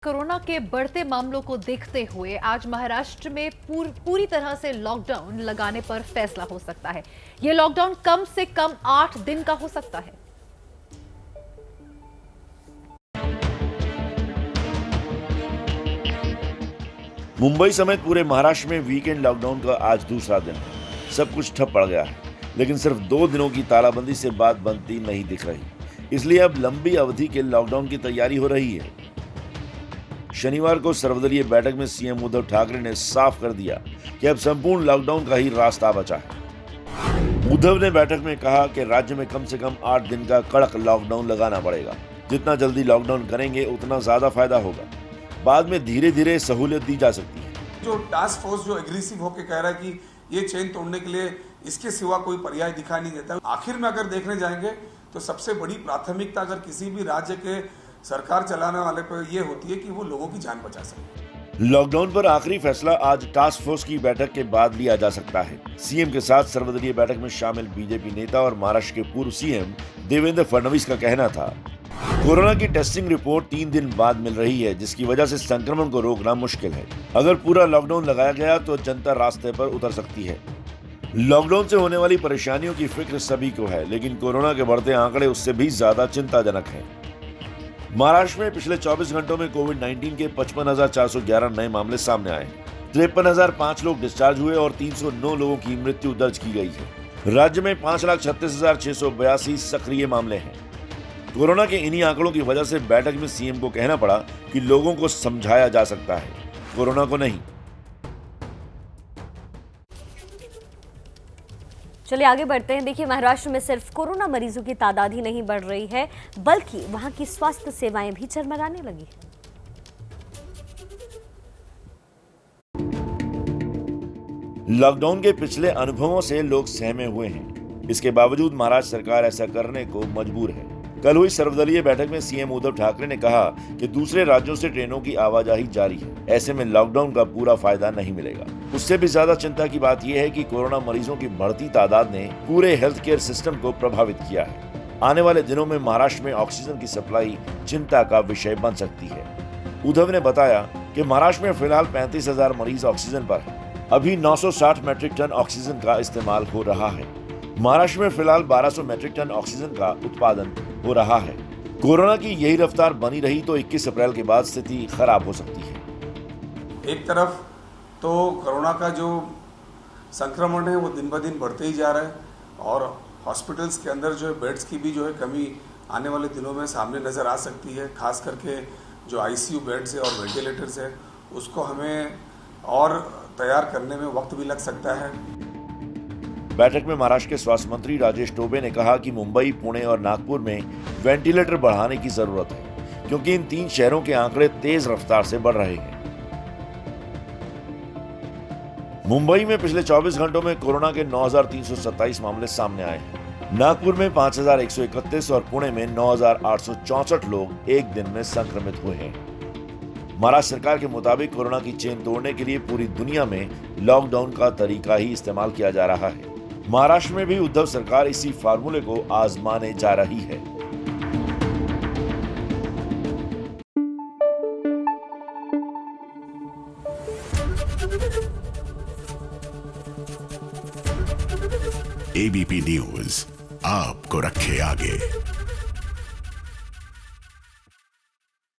Corona के बढ़ते मामलों को देखते हुए आज महाराष्ट्र में पूरी तरह से लॉकडाउन लगाने पर फैसला हो सकता है। यह लॉकडाउन कम से कम 8 दिन का हो सकता है। मुंबई समेत पूरे महाराष्ट्र में वीकेंड लॉकडाउन का आज दूसरा दिन है। सब कुछ ठप पड़ गया है, लेकिन सिर्फ 2 दिनों की तालाबंदी से बात बनती नहीं दिख रही। इसलिए अब लंबी अवधि के लॉकडाउन की तैयारी हो रही है। शनिवार को सर्वदलीय बैठक में सीएम उद्धव ठाकरे ने साफ कर दिया कि अब संपूर्ण लॉकडाउन का ही रास्ता बचा है। उद्धव ने बैठक में कहा कि राज्य में कम से कम 8 दिन का कड़क लॉकडाउन लगाना पड़ेगा। जितना जल्दी लॉकडाउन करेंगे उतना ज्यादा फायदा होगा। बाद में धीरे धीरे सहूलियत दी जा सकती है। जो टास्क फोर्स जो एग्रेसिव होकर कह रहा है कि ये चेन तोड़ने के लिए इसके सिवा कोई पर्याय दिखाई नहीं देता। आखिर में अगर देखने जाएंगे तो सबसे बड़ी प्राथमिकता अगर किसी भी राज्य के सरकार चलाने वाले पर यह होती है कि वो लोगों की जान बचा सके। लॉकडाउन पर आखिरी फैसला आज टास्क फोर्स की बैठक के बाद लिया जा सकता है। सीएम के साथ सर्वदलीय बैठक में शामिल बीजेपी नेता और महाराष्ट्र के पूर्व सीएम देवेंद्र फडणवीस का कहना था, कोरोना की टेस्टिंग रिपोर्ट 3 दिन बाद मिल रही है, जिसकी वजह से संक्रमण को रोकना मुश्किल है। अगर पूरा लॉकडाउन लगाया गया तो जनता रास्ते पर उतर सकती है। लॉकडाउन से होने वाली परेशानियों की फिक्र सभी को है, लेकिन कोरोना के बढ़ते आंकड़े उससे भी ज्यादा चिंताजनक हैं। महाराष्ट्र में पिछले 24 घंटों में कोविड-19 के 55,411 नए मामले सामने आए। 53,005 लोग डिस्चार्ज हुए और 309 लोगों की मृत्यु दर्ज की गई है। राज्य में 5,36,682 सक्रिय मामले हैं। कोरोना के इन्हीं आंकड़ों की वजह से बैठक में सीएम को कहना पड़ा कि लोगों को समझाया जा सकता है, कोरोना को नहीं। चलिए आगे बढ़ते हैं। देखिए, महाराष्ट्र में सिर्फ कोरोना मरीजों की तादाद ही नहीं बढ़ रही है, बल्कि वहां की स्वास्थ्य सेवाएं भी चरमराने लगी है। लॉकडाउन के पिछले अनुभवों से लोग सहमे हुए हैं। इसके बावजूद महाराष्ट्र सरकार ऐसा करने को मजबूर है। कल हुई सर्वदलीय बैठक में सीएम उद्धव ठाकरे ने कहा कि दूसरे राज्यों से ट्रेनों की आवाजाही जारी है। ऐसे में लॉकडाउन का पूरा फायदा नहीं मिलेगा। उससे भी ज्यादा चिंता की बात यह है कि कोरोना मरीजों की बढ़ती तादाद ने पूरे हेल्थ केयर सिस्टम को प्रभावित किया है। आने वाले दिनों में महाराष्ट्र में ऑक्सीजन की सप्लाई चिंता का विषय बन सकती है। उद्धव ने बताया कि महाराष्ट्र में फिलहाल 35,000 मरीज ऑक्सीजन पर है। अभी 960 मैट्रिक टन ऑक्सीजन का इस्तेमाल हो रहा है। महाराष्ट्र में फिलहाल 1200 मैट्रिक टन ऑक्सीजन का उत्पादन हो रहा है। कोरोना की यही रफ्तार बनी रही तो 21 अप्रैल के बाद स्थिति खराब हो सकती है। एक तरफ तो कोरोना का जो संक्रमण है वो दिन ब दिन बढ़ते ही जा रहा है और हॉस्पिटल्स के अंदर जो है बेड्स की भी जो है कमी आने वाले दिनों में सामने नज़र आ सकती है। खास करके जो आईसीयू बेड्स है और वेंटिलेटर्स है उसको हमें और तैयार करने में वक्त भी लग सकता है। बैठक में महाराष्ट्र के स्वास्थ्य मंत्री राजेश टोपे ने कहा कि मुंबई, पुणे और नागपुर में वेंटिलेटर बढ़ाने की जरूरत है, क्योंकि इन 3 शहरों के आंकड़े तेज रफ्तार से बढ़ रहे हैं। मुंबई में पिछले 24 घंटों में कोरोना के 9,327 मामले सामने आए हैं। नागपुर में 5,131 और पुणे में 9,864 लोग एक दिन में संक्रमित हुए हैं। महाराष्ट्र सरकार के मुताबिक कोरोना की चेन तोड़ने के लिए पूरी दुनिया में लॉकडाउन का तरीका ही इस्तेमाल किया जा रहा है। महाराष्ट्र में भी उद्धव सरकार इसी फार्मूले को आजमाने जा रही है। एबीपी न्यूज आपको रखे आगे।